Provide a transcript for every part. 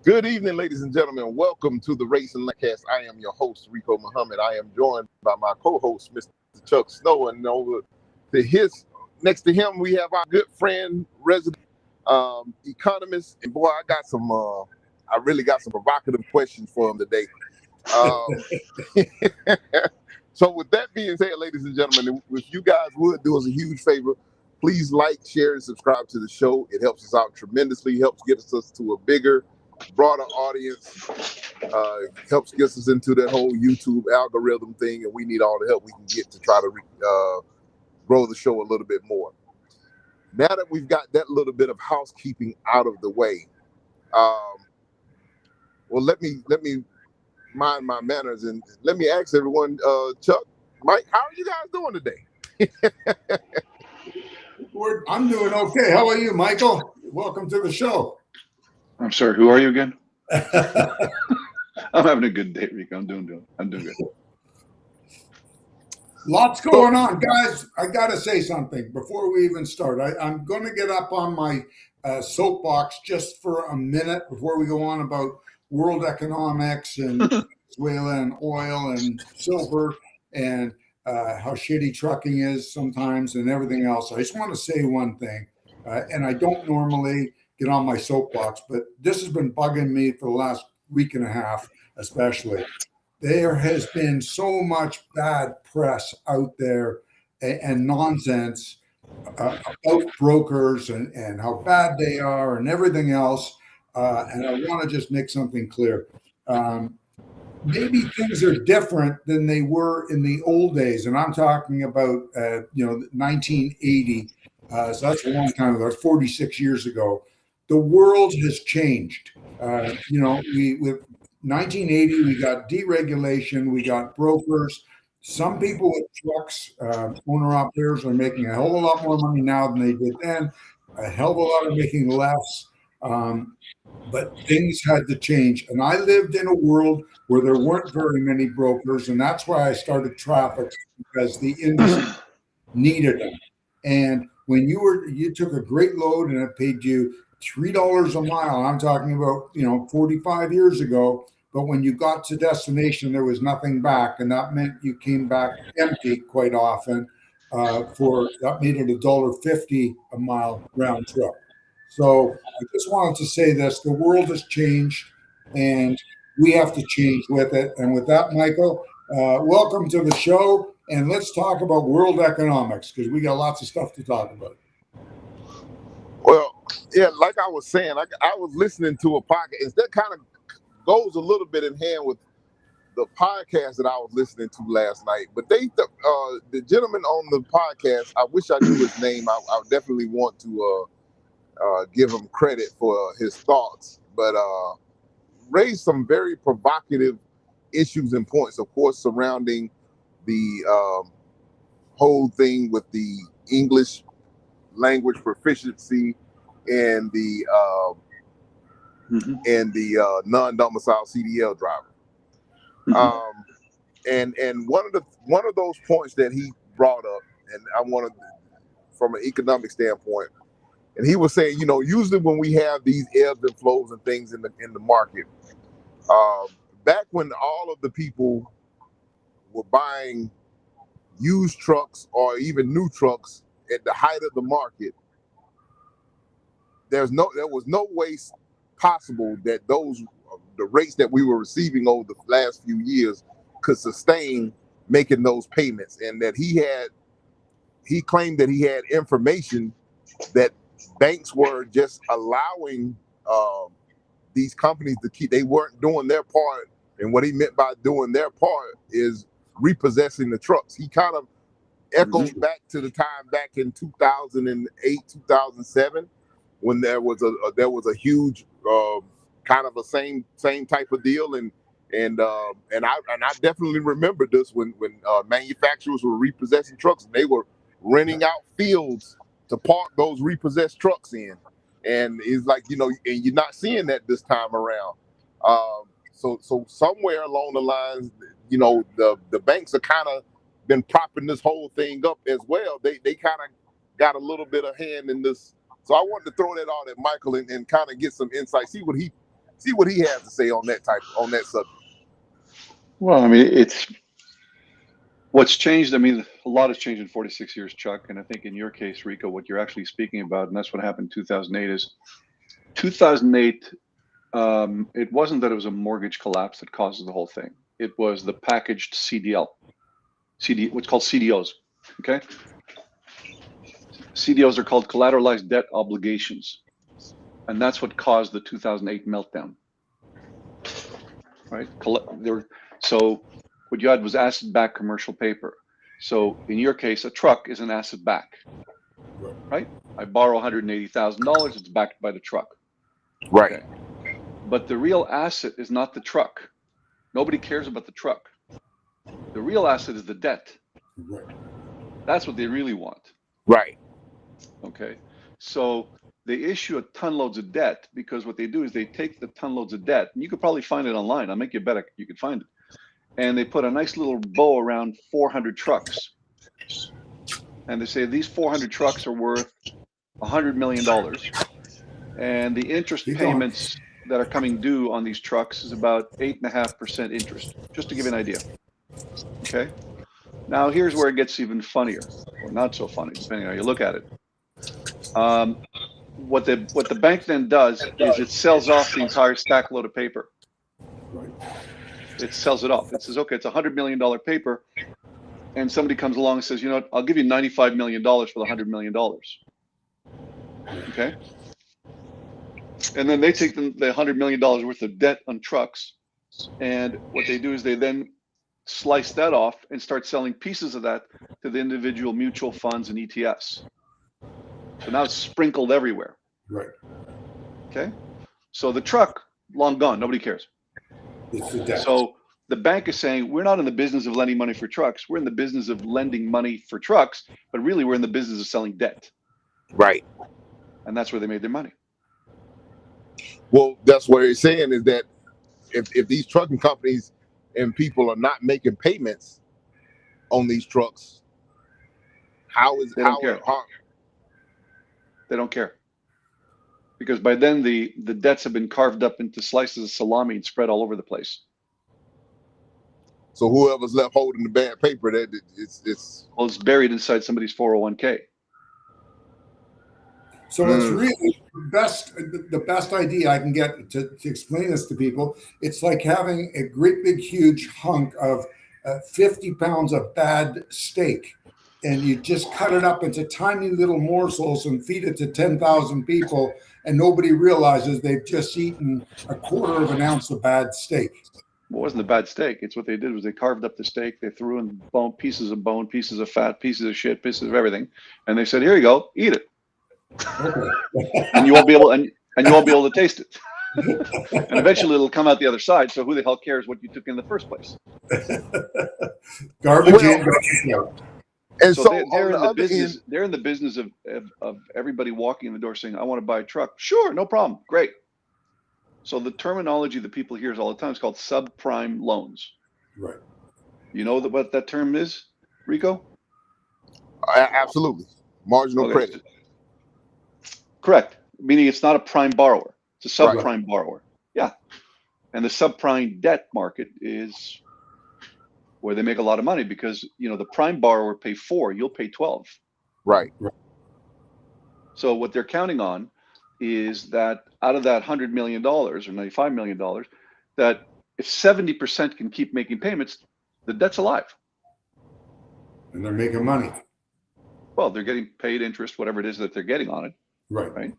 Good evening, ladies and gentlemen. Welcome to the Racing Cast. I am your host, Rico Muhammad. I am joined by my co-host, Mr. Chuck Snow, and over to his next to him, we have our good friend, resident economist. And boy, I really got some provocative questions for him today. Um, so, with that being said, ladies and gentlemen, if you guys would do us a huge favor, please like, share, and subscribe to the show. It helps us out tremendously. Helps get us to a bigger, broader audience, helps get us into that whole YouTube algorithm thing, and we need all the help we can get to try to grow the show a little bit more. Now that we've got that little bit of housekeeping out of the way, well, let me mind my manners and let me ask everyone, Chuck, Mike, how are you guys doing today? I'm doing okay. How are you, Michael? Welcome to the show. I'm sorry, who are you again? I'm having a good day, Rico. I'm doing good. Lots going on, guys. I got to say something before we even start. I'm going to get up on my soapbox just for a minute before we go on about world economics and Venezuela and oil and silver and how shitty trucking is sometimes and everything else. I just want to say one thing, and I don't normally get on my soapbox, but this has been bugging me for the last week and a half, especially. There has been so much bad press out there and nonsense about brokers and how bad they are and everything else. And I want to just make something clear. Maybe things are different than they were in the old days. And I'm talking about, 1980. So that's a long time ago. That's 46 years ago. The world has changed. With 1980, we got deregulation, we got brokers. Some people with trucks, owner operators, are making a hell of a lot more money now than they did then. A hell of a lot are making less. But things had to change. And I lived in a world where there weren't very many brokers, and that's why I started traffic, because the industry needed them. And when you took a great load and it paid you $3 a mile. I'm talking about 45 years ago. But when you got to destination, there was nothing back, and that meant you came back empty quite often. That made it $1.50 a mile round trip. So I just wanted to say this: the world has changed, and we have to change with it. And with that, Michael, welcome to the show, and let's talk about world economics because we got lots of stuff to talk about. Well, yeah, like I was saying, I was listening to a podcast that kind of goes a little bit in hand with the podcast that I was listening to last night. But the gentleman on the podcast, I wish I knew his name. I definitely want to give him credit for his thoughts, but raised some very provocative issues and points, of course, surrounding the whole thing with the English language proficiency and the non-domicile CDL driver. And one of those points that he brought up, and I wanted from an economic standpoint, and he was saying, usually when we have these ebbs and flows and things in the market, back when all of the people were buying used trucks or even new trucks at the height of the market, there was no way possible that the rates that we were receiving over the last few years could sustain making those payments, and that he claimed that he had information that banks were just allowing these companies to keep. They weren't doing their part, and what he meant by doing their part is repossessing the trucks. He kind of echoed back to the time back in 2008, 2007, when there was a huge kind of a same type of deal, and I definitely remember this when manufacturers were repossessing trucks, and they were renting out fields to park those repossessed trucks in, and it's like, and you're not seeing that this time around. So somewhere along the lines, the banks are kind of been propping this whole thing up as well. They kind of got a little bit of hand in this. So I wanted to throw that out at Michael and kind of get some insight, see what he see what he has to say on that subject. Well, I mean, it's what's changed. I mean, a lot has changed in 46 years, Chuck. And I think in your case, Rico, what you're actually speaking about, and that's what happened in 2008, is 2008. It wasn't that it was a mortgage collapse that causes the whole thing. It was the packaged what's called CDOs. Okay. CDOs are called collateralized debt obligations. And that's what caused the 2008 meltdown. Right. So what you had was asset-backed commercial paper. So in your case, a truck is an asset-back. Right. I borrow $180,000. It's backed by the truck. Right. Okay. But the real asset is not the truck. Nobody cares about the truck. The real asset is the debt. Right. That's what they really want. Right. Okay. So they issue a ton loads of debt because what they do is they take the ton loads of debt, and you could probably find it online. I'll make you bet you could find it. And they put a nice little bow around 400 trucks. And they say these 400 trucks are worth $100 million. And the interest payments that are coming due on these trucks is about 8.5% interest, just to give you an idea. Okay. Now here's where it gets even funnier, or not so funny, depending on how you look at it. What the bank then does is it sells off the entire stack load of paper. Right. It sells it off. It says, okay, it's $100 million paper, and somebody comes along and says, you know what, I'll give you $95 million for the $100 million. Okay. And then they take the $100 million worth of debt on trucks, and what they do is they then slice that off and start selling pieces of that to the individual mutual funds and ETFs. So now it's sprinkled everywhere. Right. Okay. So the truck, long gone, nobody cares. It's the debt. So the bank is saying, we're not in the business of lending money for trucks. We're in the business of lending money for trucks, but really we're in the business of selling debt. Right. And that's where they made their money. Well, that's what it's saying is that if these trucking companies and people are not making payments on these trucks, They don't care. Because by then the debts have been carved up into slices of salami and spread all over the place. So whoever's left holding the bad paper, that it's buried inside somebody's 401k. So it's really the best idea I can get to explain this to people. It's like having a great big huge hunk of 50 pounds of bad steak, and you just cut it up into tiny little morsels and feed it to 10,000 people, and nobody realizes they've just eaten a quarter of an ounce of bad steak. It wasn't a bad steak. It's what they did was they carved up the steak, they threw in pieces of bone, pieces of fat, pieces of shit, pieces of everything, and they said, "Here you go, eat it." Okay. And you won't be able to taste it. And eventually it'll come out the other side. So who the hell cares what you took in the first place? Garbage in, garbage out. and So they're in the business. They're in the business of everybody walking in the door saying, "I want to buy a truck." Sure, no problem, great. So the terminology that people hear all the time is called subprime loans. Right. You know what that term is, Rico? Absolutely, marginal credit. Correct. Meaning it's not a prime borrower. It's a subprime borrower. Yeah. And the subprime debt market is where they make a lot of money because, the prime borrower pay 4, you'll pay 12. Right. So what they're counting on is that out of that $100 million or $95 million, that if 70% can keep making payments, the debt's alive. And they're making money. Well, they're getting paid interest, whatever it is that they're getting on it. Right.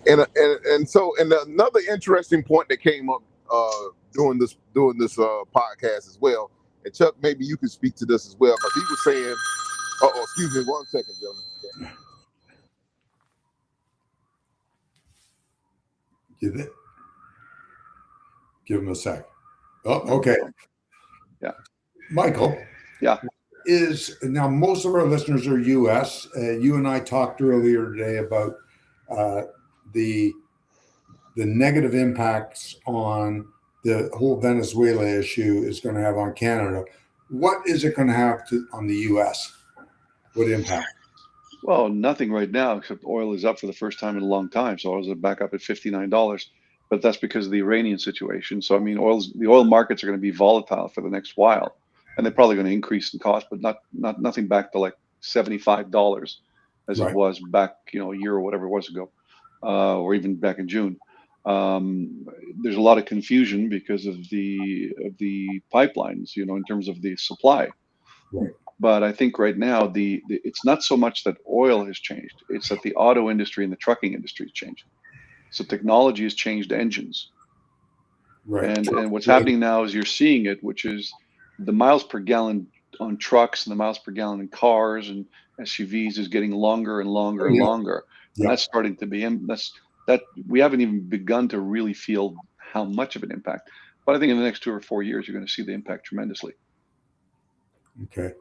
And so another interesting point that came up doing this podcast as well, and Chuck, maybe you could speak to this as well, because he was saying, excuse me 1 second, gentlemen. Give him a sec. Oh, okay. Yeah. Michael. Yeah. Now most of our listeners are U.S. You and I talked earlier today about the negative impacts on the whole Venezuela issue is going to have on Canada. What is it going to have on the U.S.? What impact? Well, nothing right now except oil is up for the first time in a long time. So oil is back up at $59. but that's because of the Iranian situation. So I mean, the oil markets are going to be volatile for the next while, and they're probably going to increase in cost, but nothing back to like $75 as it Right. was back, a year or whatever it was ago, or even back in June. There's a lot of confusion because of the pipelines, in terms of the supply. Right. But I think right now it's not so much that oil has changed; it's that the auto industry and the trucking industry has changed. So technology has changed engines, Right. and what's happening now is you're seeing it, which is the miles per gallon on trucks and the miles per gallon in cars and SUVs is getting longer and longer Oh, and yeah. longer, and Yeah. that's starting to be that we haven't even begun to really feel how much of an impact. But I think in the next 2 or 4 years, you're going to see the impact tremendously. Okay.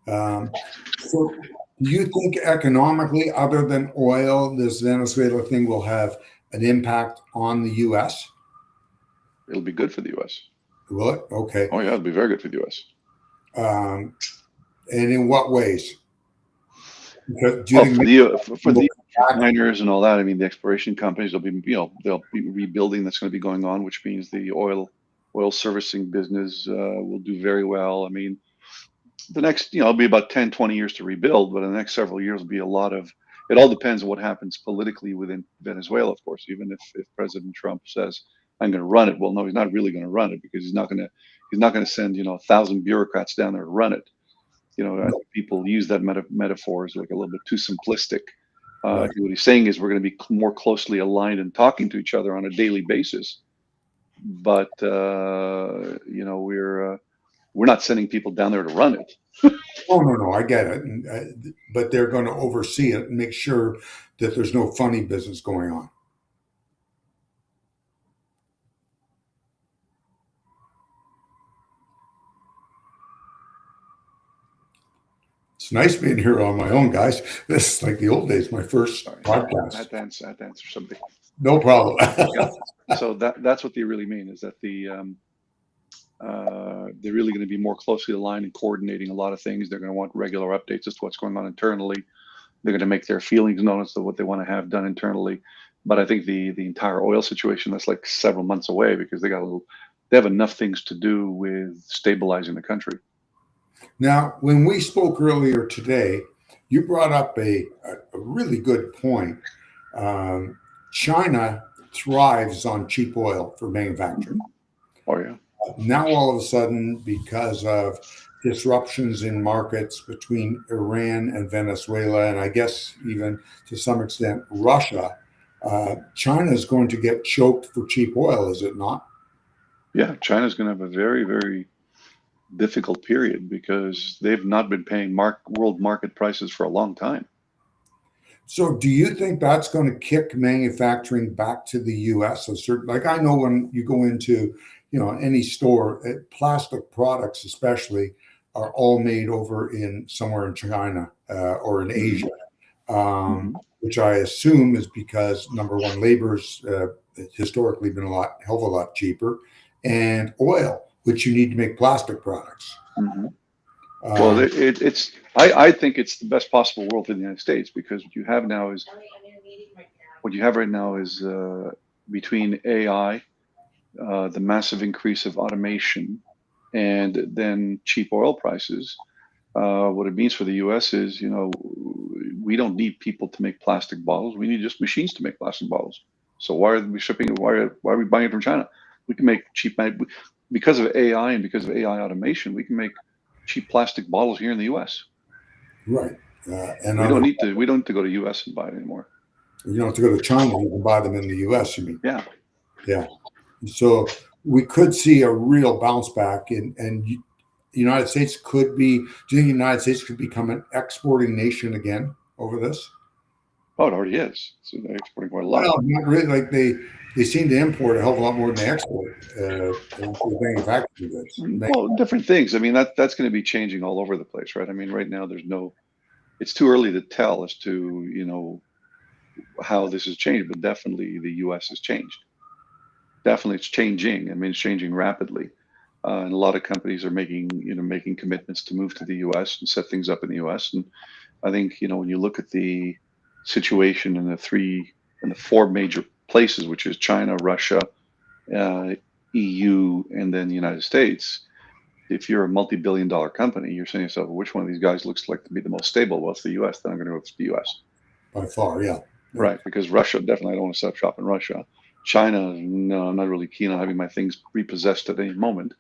So, do you think economically, other than oil, this Venezuela thing will have an impact on the U.S.? It'll be good for the U.S. Will it? Okay. Oh yeah, it'll be very good for the U.S. And in what ways? Because do you Well, think for the miners and all that, I mean, the exploration companies will be, they'll be rebuilding that's going to be going on, which means the oil servicing business will do very well. I mean, the next, it'll be about 10, 20 years to rebuild, but in the next several years will be a lot of, it all depends on what happens politically within Venezuela, of course. Even if President Trump says, I'm going to run it, well, no, he's not really going to run it, because he's not going to send, 1,000 bureaucrats down there to run it. I think people use that metaphor as like a little bit too simplistic. Right. What he's saying is we're going to be more closely aligned and talking to each other on a daily basis, but we're not sending people down there to run it. Oh, no, I get it. But they're going to oversee it and make sure that there's no funny business going on. It's nice being here on my own, guys. This is like the old days, my first Sorry, podcast. I had to answer something. No problem. Yeah. So that's what they really mean, is that they're really going to be more closely aligned and coordinating a lot of things. They're going to want regular updates as to what's going on internally. They're going to make their feelings known as to what they want to have done internally. But I think the entire oil situation, that's like several months away, because they have enough things to do with stabilizing the country. Now, when we spoke earlier today, you brought up a really good point. China thrives on cheap oil for manufacturing. Oh yeah. Now, all of a sudden, because of disruptions in markets between Iran and Venezuela, and I guess even to some extent Russia, China is going to get choked for cheap oil, is it not? Yeah, China's going to have a very, very difficult period, because they've not been paying world market prices for a long time. So do you think that's going to kick manufacturing back to the U.S.? Like, I know when you go into, any store, plastic products especially are all made over somewhere in China or in Asia, which I assume is because, number one, labor's historically been hell of a lot cheaper, and oil, which you need to make plastic products. Well, I think it's the best possible world for the United States, because what you have right now is between AI, the massive increase of automation, and then cheap oil prices. What it means for the U.S. is, we don't need people to make plastic bottles. We need just machines to make plastic bottles. So why are we shipping? Why are we buying it from China? We can make because of AI and because of AI automation, we can make cheap plastic bottles here in the U.S. Right. And we don't need to go to U.S. and buy it anymore. You don't have to go to China, you can buy them in the U.S., you mean? Yeah. Yeah. So we could see a real bounce back, and the United States could be, do you think the United States could become an exporting nation again over this? Oh, it already is. So they're exporting quite a lot. Well, not really. Like they seem to import a hell of a lot more than they export for manufacturing goods. Well, different things. I mean, that's going to be changing all over the place, right? I mean, right now it's too early to tell as to, how this has changed, but definitely the U.S. has changed. Definitely it's changing. I mean, it's changing rapidly. And a lot of companies are making commitments to move to the U.S. and set things up in the U.S. And I think, when you look at the situation in the four major places, which is China, Russia, EU, and then the United States. If you're a multi-billion-dollar company, you're saying to yourself, well, which one of these guys looks like to be the most stable? Well, it's the U.S. Then I'm going to go with the U.S. By far, yeah. Right, because Russia, definitely I don't want to set up shop in Russia. China, no, I'm not really keen on having my things repossessed at any moment.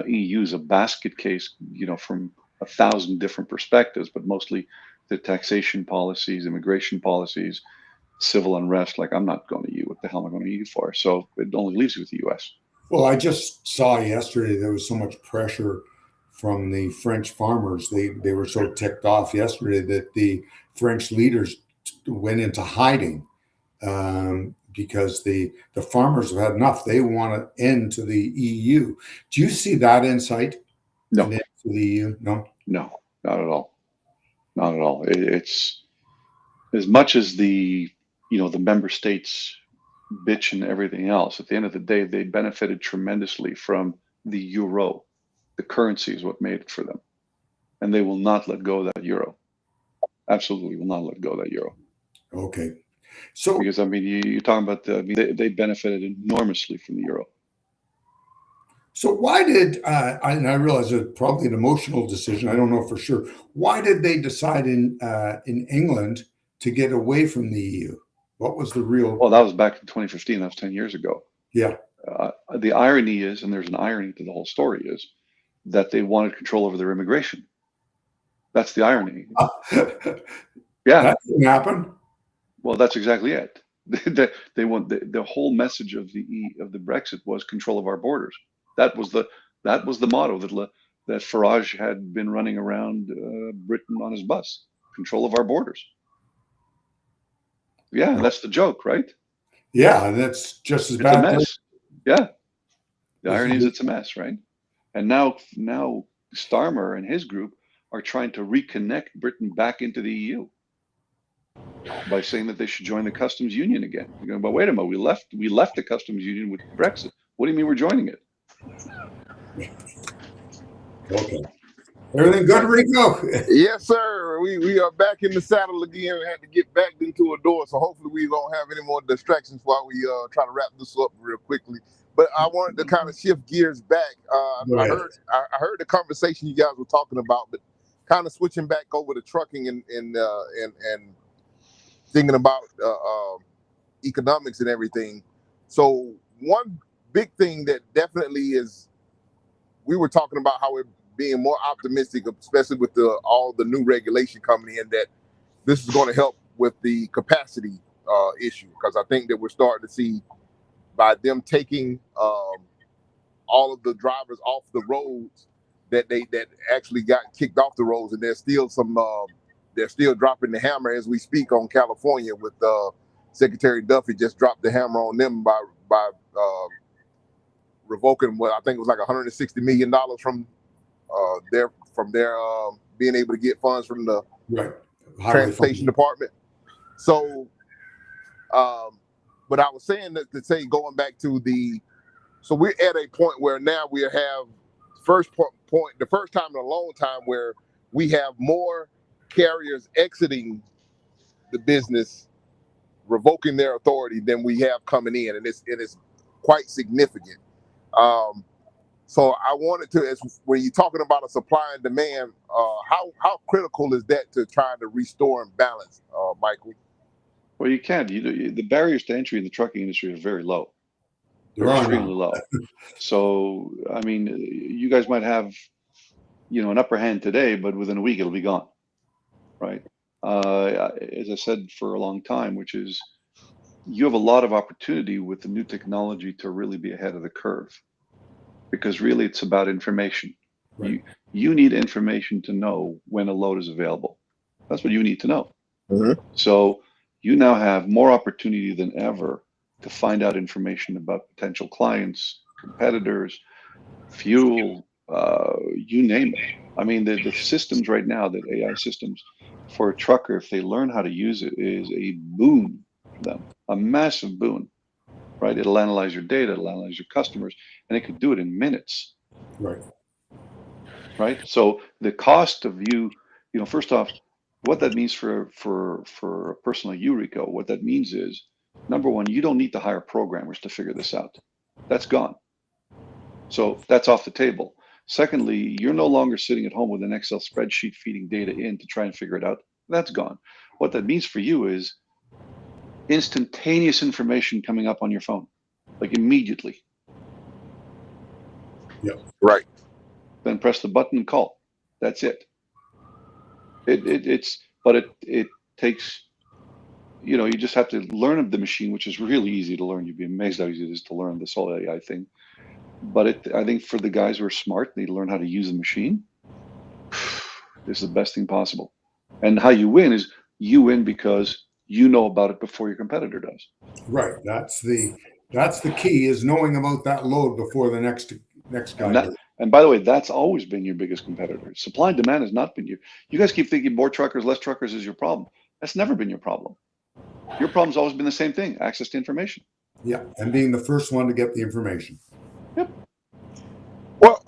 EU is a basket case, from 1,000 different perspectives, but mostly the taxation policies, immigration policies, civil unrest. Like, I'm not going to EU. What the hell am I going to EU for? So it only leaves you with the US. Well, I just saw yesterday there was so much pressure from the French farmers. They were so ticked off yesterday that the French leaders went into hiding because the farmers have had enough. They want an end to the EU. Do you see that insight? No. An end to the EU? No, No, not at all. Not at all. It's as much as the member states bitch and everything else. At the end of the day, they benefited tremendously from the euro. The currency is what made it for them, and they will not let go of that euro. Absolutely, will not let go of that euro. Okay. So, because you're talking about they benefited enormously from the euro. So why did and I realize it's probably an emotional decision. I don't know for sure. Why did they decide in England to get away from the EU? What was the real? Well, that was back in 2015. That was 10 years ago. Yeah. The irony is, and there's an irony to the whole story, is that they wanted control over their immigration. That's the irony. Yeah. That didn't happen. Well, that's exactly it. They want the whole message of the Brexit was control of our borders. That was the motto that Farage had been running around Britain on his bus. Control of our borders. Yeah, that's the joke, right? Yeah, that's just as bad. It's a mess. Yeah. The irony is it's a mess, right? And now Starmer and his group are trying to reconnect Britain back into the EU by saying that they should join the customs union again. You're going, but wait a minute, we left the customs union with Brexit. What do you mean we're joining it? Okay. Everything good, Rico? Yes, sir. We are back in the saddle again. We had to get back into a door, so hopefully we don't have any more distractions while we try to wrap this up real quickly. But I wanted to kind of shift gears back. I heard the conversation you guys were talking about, but kind of switching back over to trucking and thinking about economics and everything. So one big thing that definitely is, we were talking about how we're being more optimistic, especially with all the new regulation coming in, that this is going to help with the capacity issue, because I think that we're starting to see, by them taking all of the drivers off the roads, that actually got kicked off the roads, and there's still they're still dropping the hammer as we speak on California. With Secretary Duffy just dropped the hammer on them by revoking what I think was like $160 million from their being able to get funds from the transportation department. So, but I was saying that to say, going back to so we're at a point where now we have the first time in a long time where we have more carriers exiting the business, revoking their authority, than we have coming in, and it is quite significant. So I wanted to, when you're talking about a supply and demand, how critical is that to trying to restore and balance, Michael? Well, you can't. The barriers to entry in the trucking industry are very low. They're extremely low. So, you guys might have, an upper hand today, but within a week it'll be gone, right? As I said for a long time, which is, you have a lot of opportunity with the new technology to really be ahead of the curve, because really it's about information. Right. You need information to know when a load is available. That's what you need to know. Mm-hmm. So you now have more opportunity than ever to find out information about potential clients, competitors, fuel, you name it. The systems right now, the AI systems for a trucker, if they learn how to use it, is a boon for them, a massive boon, right? It'll analyze your data, it'll analyze your customers, and it could do it in minutes. Right. So the cost of first off, what that means for a person like you, Rico, what that means is, number one, you don't need to hire programmers to figure this out. That's gone. So that's off the table. Secondly, you're no longer sitting at home with an Excel spreadsheet feeding data in to try and figure it out. That's gone. What that means for you is instantaneous information coming up on your phone, like immediately. Yeah. Right. Then press the button and call. That's it. It takes, you just have to learn the machine, which is really easy to learn. You'd be amazed how easy it is to learn this whole AI thing. But I think for the guys who are smart, they learn how to use the machine. This is the best thing possible. And how you win is you win because you know about it before your competitor does. Right. That's the key, is knowing about that load before the next guy does. And by the way, that's always been your biggest competitor. Supply and demand has not been you. You guys keep thinking more truckers, less truckers is your problem. That's never been your problem. Your problem's always been the same thing: access to information. Yeah, and being the first one to get the information. Yep. Well,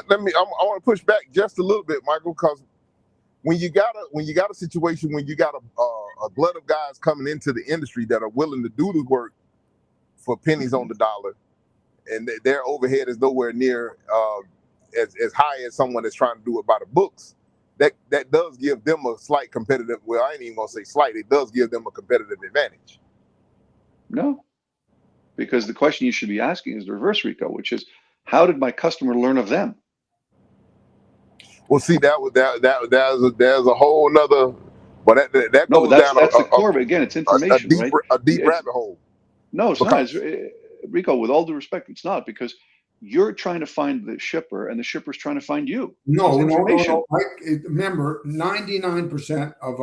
let me. I want to push back just a little bit, Michael, because when you got a situation when you got a glut of guys coming into the industry that are willing to do the work for pennies on the dollar, and their overhead is nowhere near as high as someone that's trying to do it by the books. That does give them a slight competitive. Well, I ain't even gonna say slight. It does give them a competitive advantage. No, because the question you should be asking is the reverse, Rico, which is, how did my customer learn of them? Well, see, there's a whole nother. But that No, goes but down that's the core. But again, it's information, right? a deep rabbit hole. No, it's not. Rico, with all due respect, it's not, because you're trying to find the shipper and the shipper's trying to find you. No. Remember, 99% of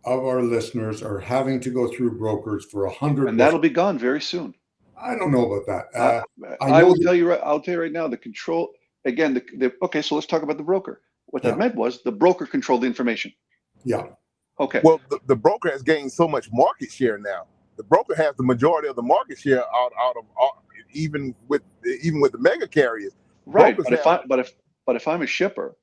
our listeners are having to go through brokers for 100. And that'll be gone very soon. I don't know about that. I'll tell you right now, the control, again, okay, so let's talk about the broker. What that meant was the broker controlled the information. Yeah. Okay. Well, the broker has gained so much market share now. The broker has the majority of the market share out of even with the mega carriers. Right. But if I'm a shipper,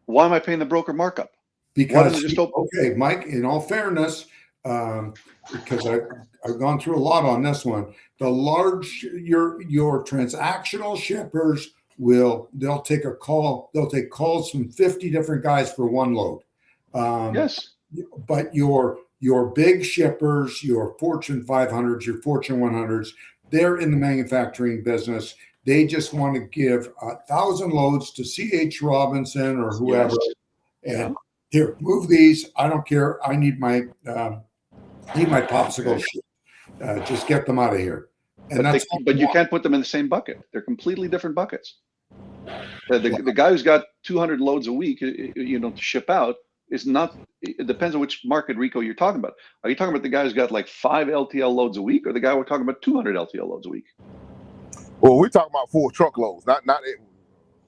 why am I paying the broker markup? Because okay, Mike, in all fairness, because I've gone through a lot on this one. The large your transactional shippers they'll take a call. They'll take calls from 50 different guys for one load. Yes. But your big shippers, your Fortune 500s, your Fortune 100s, they're in the manufacturing business. They just want to give 1,000 loads to C.H. Robinson or whoever. Yes. And here, move these. I don't care. I need my popsicle shit. Just get them out of here. And but you can't put them in the same bucket. They're completely different buckets. The guy who's got 200 loads a week, to ship out is not. It depends on which market, Rico, you're talking about. Are you talking about the guy who's got like 5 LTL loads a week, or the guy we're talking about 200 LTL loads a week? Well, we're talking about 4 truckloads, not.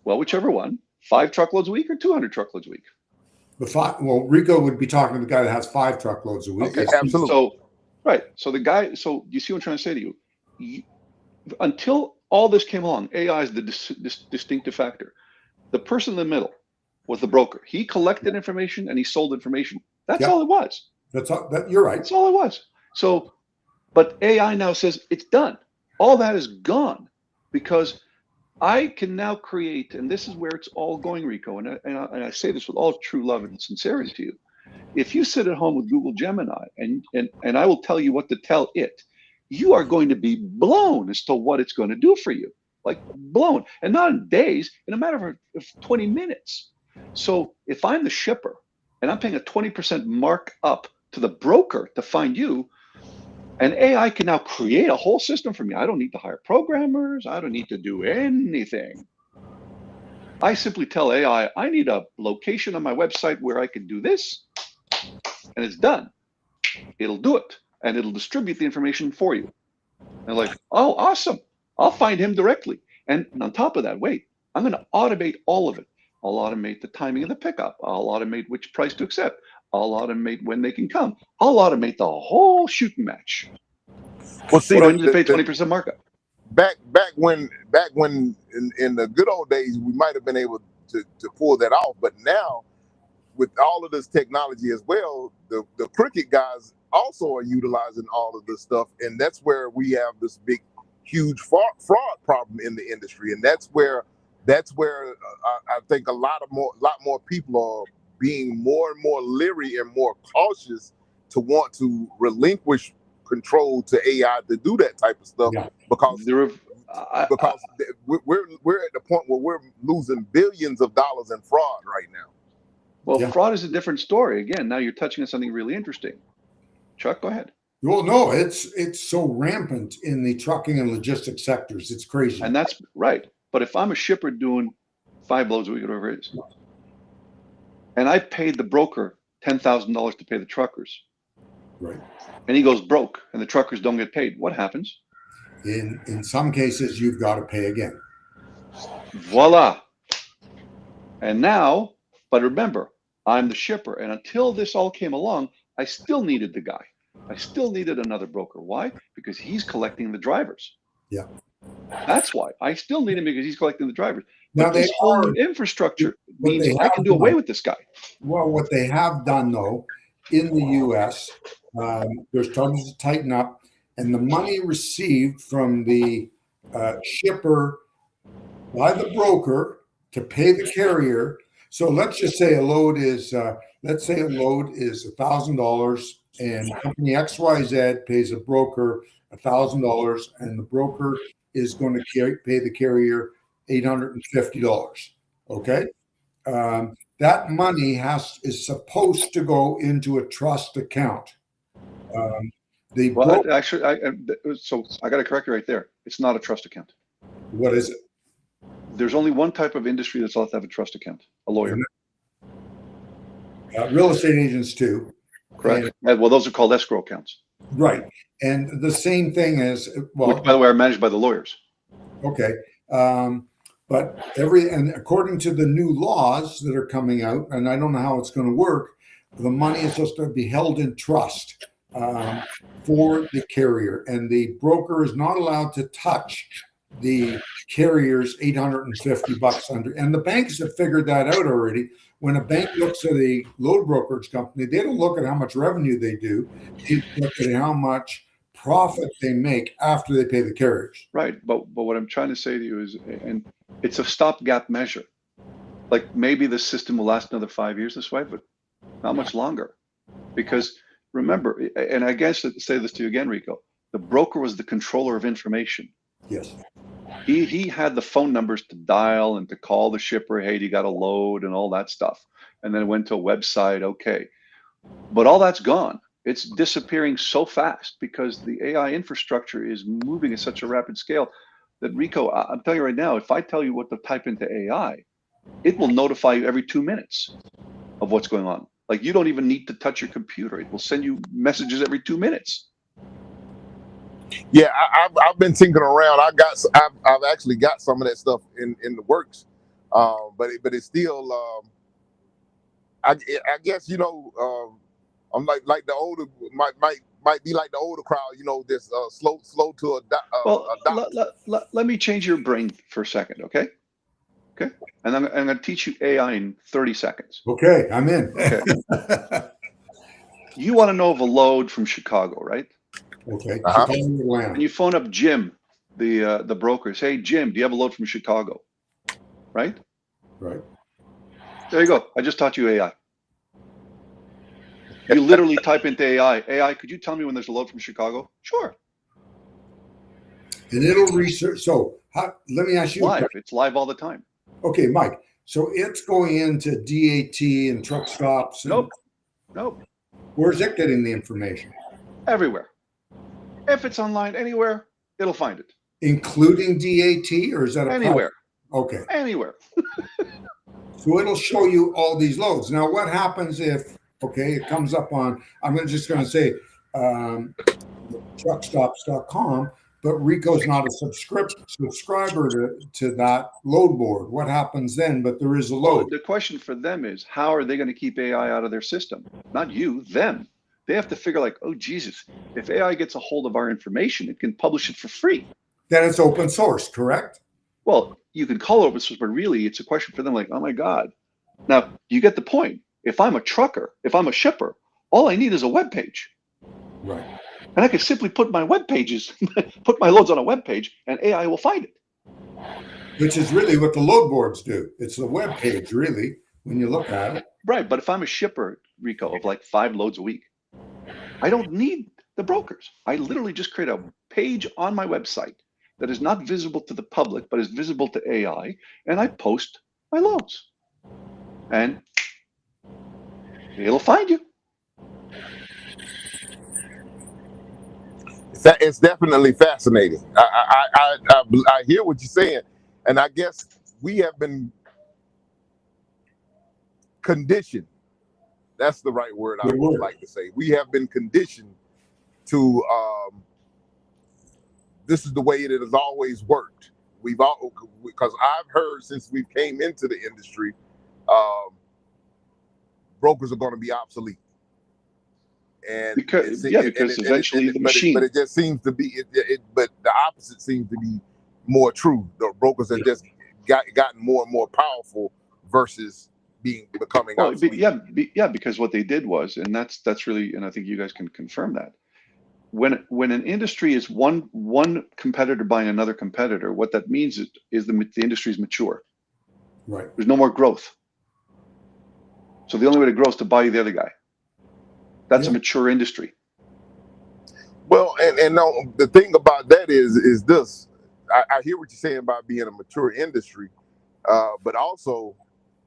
Well, whichever one. 5 truckloads a week or 200 truckloads a week. Rico would be talking to the guy that has 5 truckloads a week. Okay, absolutely. So, right. So the guy. So you see what I'm trying to say to you? Until all this came along, AI is the distinctive factor. The person in the middle was the broker. He collected information and he sold information. That's all it was. You're right. That's all it was. So, but AI now says it's done. All that is gone, because I can now create, and this is where it's all going, Rico, and I say this with all true love and sincerity to you. If you sit at home with Google Gemini and I will tell you what to tell it, you are going to be blown as to what it's going to do for you, like blown, and not in days, in a matter of 20 minutes. So if I'm the shipper and I'm paying a 20% markup to the broker to find you, and AI can now create a whole system for me. I don't need to hire programmers. I don't need to do anything. I simply tell AI, I need a location on my website where I can do this, and it's done. It'll do it, and it'll distribute the information for you. And like, oh, awesome. I'll find him directly. And on top of that, wait, I'm going to automate all of it. I'll automate the timing of the pickup. I'll automate which price to accept. I'll automate when they can come. I'll automate the whole shooting match. Well, see, what do I need to pay 20% markup? Back when in the good old days, we might have been able to pull that off. But now, with all of this technology as well, the cricket guys also are utilizing all of this stuff, and that's where we have this big, huge fraud problem in the industry, and that's where I think a lot more people are being more and more leery and more cautious to want to relinquish control to AI to do that type of stuff, Yeah. because There are, we're at the point where we're losing billions of dollars in fraud right now. well, Yeah. fraud is a different story. Again, now you're touching on something really interesting. Chuck, go ahead. Well, no, it's so rampant in the trucking and logistics sectors. It's crazy. And that's right. But if I'm a shipper doing 5 loads a week, whatever it is, and I paid the broker $10,000 to pay the truckers, Right. and he goes broke, and the truckers don't get paid, what happens? In some cases, you've got to pay again. Voila. And now, but remember, I'm the shipper, and until this all came along, I still needed the guy. I still needed another broker. Why? Because he's collecting the drivers. Yeah. That's why. I still need him, because he's collecting the drivers. Now But this whole new infrastructure means I can do away with this guy. Well, what they have done, though, in the U.S., they're starting to tighten up, and the money received from the shipper by the broker to pay the carrier. So let's just say a load is $1,000, and company XYZ pays a broker $1,000, and the broker is going to pay the carrier $850. Okay, that money is supposed to go into a trust account. Actually, so I got to correct you right there. It's not a trust account. What is it? There's only one type of industry that's allowed to have a trust account: a lawyer. Real estate agents too. Correct. Well, those are called escrow accounts. Right. And the same thing as, well, which, by the way, are managed by the lawyers. Okay. But according to the new laws that are coming out, and I don't know how it's going to work, the money is supposed to be held in trust for the carrier, and the broker is not allowed to touch the carrier's $850 under. And the banks have figured that out already. When a bank looks at a load brokerage company, they don't look at how much revenue they do. They look at how much profit they make after they pay the carriers. Right. But what I'm trying to say to you is, and it's a stopgap measure. Like maybe the system will last another 5 years this way, but not much longer. Because remember, and I guess to say this to you again, Rico, the broker was the controller of information. Yes. He had the phone numbers to dial and to call the shipper, hey, you got a load and all that stuff. And then it went to a website, okay. But all that's gone. It's disappearing so fast because the AI infrastructure is moving at such a rapid scale that, Rico, I'm telling you right now, if I tell you what to type into AI, it will notify you every 2 minutes of what's going on. Like you don't even need to touch your computer. It will send you messages every 2 minutes. Yeah, I've been tinkering around. I've actually got some of that stuff in the works, but it's still. I guess I'm like the older might be like the older crowd. This slow to adopt. Let me change your brain for a second, okay? Okay, and I'm going to teach you AI in 30 seconds. Okay, I'm in. Okay. You want to know of a load from Chicago, right? Okay. And you phone up Jim, the broker. Say, hey, Jim, do you have a load from Chicago? Right? Right. There you go. I just taught you AI. You literally type into AI, could you tell me when there's a load from Chicago? Sure. And it'll research. So let me ask you. Live. It's live all the time. Okay, Mike. So it's going into DAT and truck stops. Nope. Where's it getting the information? Everywhere. If it's online anywhere, it'll find it. Including DAT, or is that anywhere? Okay. Anywhere. So it'll show you all these loads. Now, what happens if, it comes up on, I'm just going to say truckstops.com, but Rico's not a subscriber to that load board. What happens then? But there is a load. Well, the question for them is, how are they going to keep AI out of their system? Not you, them. They have to figure like, oh, Jesus, if AI gets a hold of our information, it can publish it for free. Then it's open source, correct? Well, you can call it open source, but really it's a question for them like, oh my God. Now, you get the point. If I'm a trucker, if I'm a shipper, all I need is a web page. Right. And I can simply put my web pages, put my loads on a web page, and AI will find it. Which is really what the load boards do. It's the web page, really, when you look at it. Right. But if I'm a shipper, Rico, of like 5 loads a week, I don't need the brokers. I literally just create a page on my website that is not visible to the public, but is visible to AI, and I post my loads. And it'll find you. It's definitely fascinating. I hear what you're saying, and I guess we have been conditioned. That's the right word I would like to say. We have been conditioned to this is the way it has always worked. Because I've heard since we came into the industry, brokers are going to be obsolete. And because eventually the machine. But it just seems to be but the opposite seems to be more true. The brokers have just gotten more and more powerful versus becoming obsolete. Yeah, because what they did was, and that's really, and I think you guys can confirm that, when an industry is one competitor buying another competitor, what that means is the industry is mature. Right. There's no more growth. So the only way to grow is to buy the other guy. That's a mature industry. Well, and no, the thing about that is this. I hear what you're saying about being a mature industry, but also,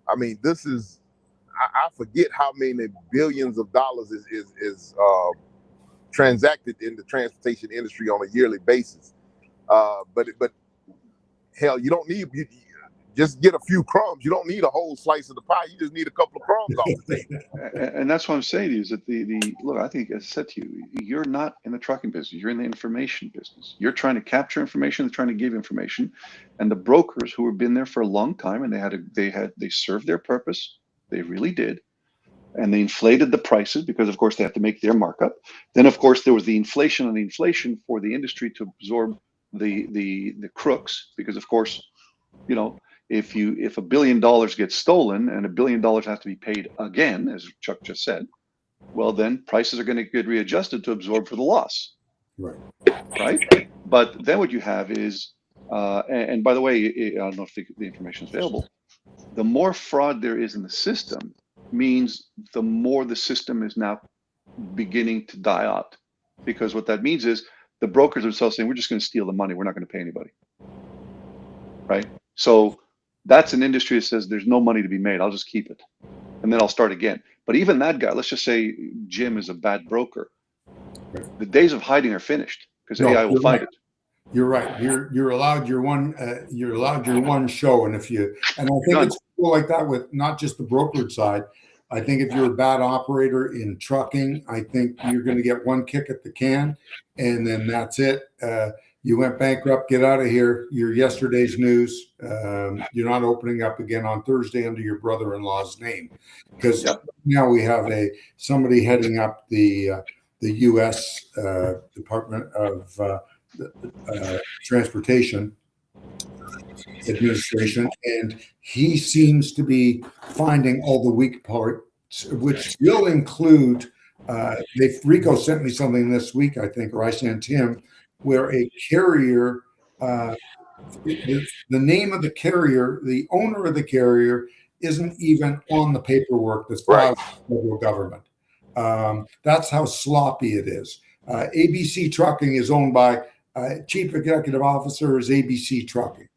I mean, this is I forget how many billions of dollars is transacted in the transportation industry on a yearly basis. But hell, you don't need just get a few crumbs. You don't need a whole slice of the pie. You just need a couple of crumbs off the table. And that's what I'm saying to you is that the look, I think, as I said to you, you're not in the trucking business. You're in the information business. You're trying to capture information. They're trying to give information, and the brokers who have been there for a long time and they served their purpose. They really did. And they inflated the prices because, of course, they have to make their markup. Then, of course, there was the inflation on the inflation for the industry to absorb the crooks because, of course, you know, if $1 billion gets stolen and $1 billion has to be paid again, as Chuck just said, well, then prices are going to get readjusted to absorb for the loss. Right. Right. But then what you have is, and by the way, I don't know if the information is available. The more fraud there is in the system means the more the system is now beginning to die out. Because what that means is the brokers themselves saying, we're just going to steal the money. We're not going to pay anybody. Right. So that's an industry that says there's no money to be made. I'll just keep it. And then I'll start again. But even that guy, let's just say Jim is a bad broker. The days of hiding are finished because AI will find it. You're right. You're allowed your one show, and I think it's cool like that with not just the brokerage side. I think if you're a bad operator in trucking, I think you're going to get one kick at the can, and then that's it. You went bankrupt. Get out of here. You're yesterday's news. You're not opening up again on Thursday under your brother-in-law's name, because now we have somebody heading up the U.S. Department of Transportation Administration, and he seems to be finding all the weak parts, which will include. Rico sent me something this week, I think, or I sent him, where a carrier, the name of the carrier, the owner of the carrier, isn't even on the paperwork that's filed with the federal government. That's how sloppy it is. ABC Trucking is owned by Chief Executive Officer is ABC Trucking.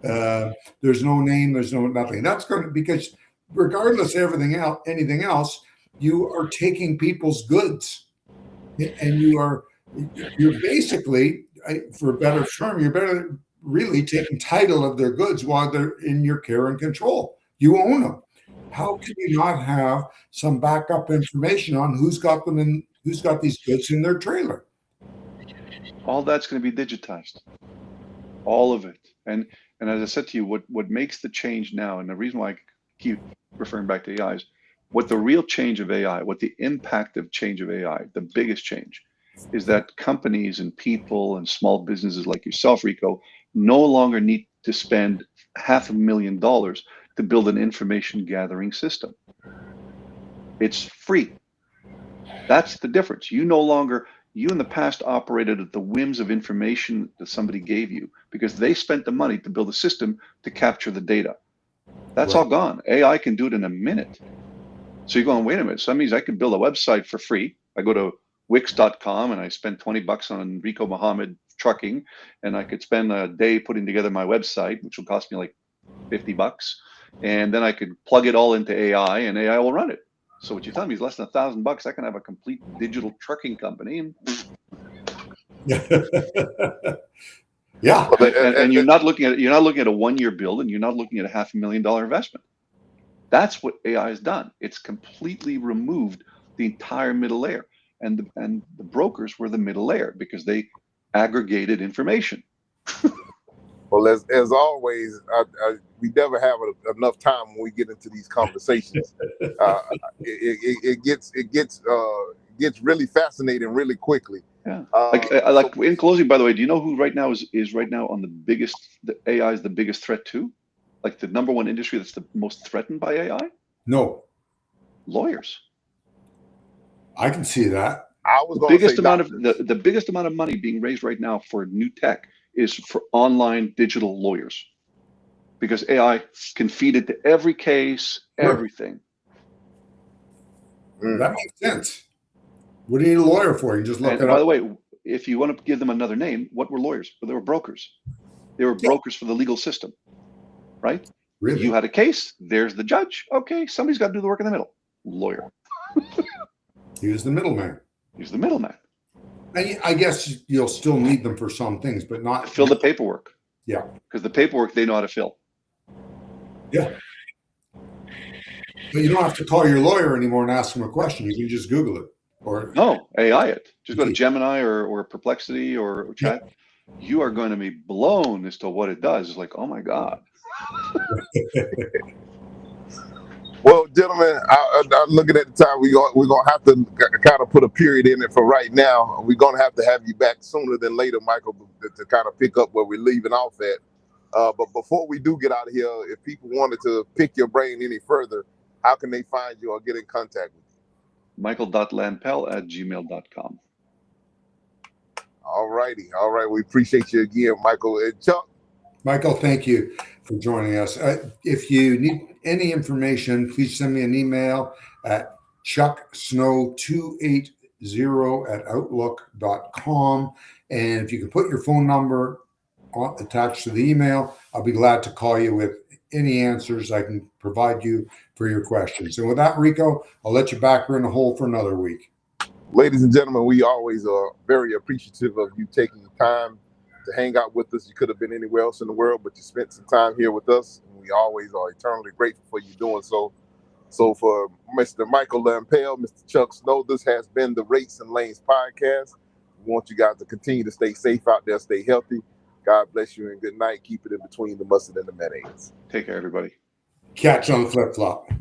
There's no name, there's no nothing. That's going to, because regardless of anything else, you are taking people's goods, and you're basically, for a better term, you're better really taking title of their goods while they're in your care and control. You own them. How can you not have some backup information on who's got them and who's got these goods in their trailer? All that's going to be digitized, all of it. And as I said to you, what makes the change now, and the reason why I keep referring back to AI is what the real change of AI, what the impact of change of AI, the biggest change, is that companies and people and small businesses like yourself, Rico, no longer need to spend $500,000 to build an information gathering system. It's free. That's the difference. You no longer, You in the past operated at the whims of information that somebody gave you because they spent the money to build a system to capture the data. That's all gone. AI can do it in a minute. So you're going, wait a minute. So that means I can build a website for free. I go to Wix.com and I spend $20 on Rico Muhammad trucking, and I could spend a day putting together my website, which will cost me like $50. And then I could plug it all into AI and AI will run it. So what you're telling me is less than $1,000, I can have a complete digital trucking company. And yeah. and you're not looking at a 1-year build, and you're not looking at a $500,000 investment. That's what AI has done. It's completely removed the entire middle layer, and the brokers were the middle layer because they aggregated information. Well, as always, we never have enough time when we get into these conversations. It gets really fascinating really quickly. Yeah. Like in closing, by the way, do you know who right now is right now on the AI is the biggest threat to? Like the number one industry that's the most threatened by AI? No. Lawyers. I can see that. The biggest amount of money being raised right now for new tech is for online digital lawyers, because AI can feed it to every case, everything. That makes sense. What do you need a lawyer for? You just look it up. By the way, if you want to give them another name, what were lawyers? Well, they were brokers. They were brokers for the legal system, right? Really? You had a case. There's the judge. Okay, somebody's got to do the work in the middle. Lawyer. He was the middleman. He's the middleman. And I guess you'll still need them for some things, but not fill the paperwork. Yeah. Because the paperwork they know how to fill. Yeah. But you don't have to call your lawyer anymore and ask him a question. You can just Google it. Or no, AI it. Just go to Gemini or Perplexity or Chat. Yeah. You are going to be blown as to what it does. It's like, oh my God. Well, gentlemen, I'm looking at the time. We're gonna have to kind of put a period in it for right now. We're gonna have to have you back sooner than later, Michael, to kind of pick up where we're leaving off at. But before we do get out of here, if people wanted to pick your brain any further, how can they find you or get in contact with you? Michael.lampel@gmail.com. All righty. All right. We appreciate you again, Michael. And Chuck. Michael, thank you for joining us. If you need any information, please send me an email at chucksnow280@outlook.com. And if you can put your phone number attached to the email, I'll be glad to call you with any answers I can provide you for your questions. And with that, Rico, I'll let you back her in the hole for another week. Ladies and gentlemen, we always are very appreciative of you taking the time to hang out with us. You could have been anywhere else in the world, but you spent some time here with us. And we always are eternally grateful for you doing so. So for Mr. Michael Lampel, Mr. Chuck Snow, this has been the Rates and Lanes podcast. We want you guys to continue to stay safe out there, stay healthy. God bless you and good night. Keep it in between the mustard and the mayonnaise. Take care, everybody. Catch on the flip-flop.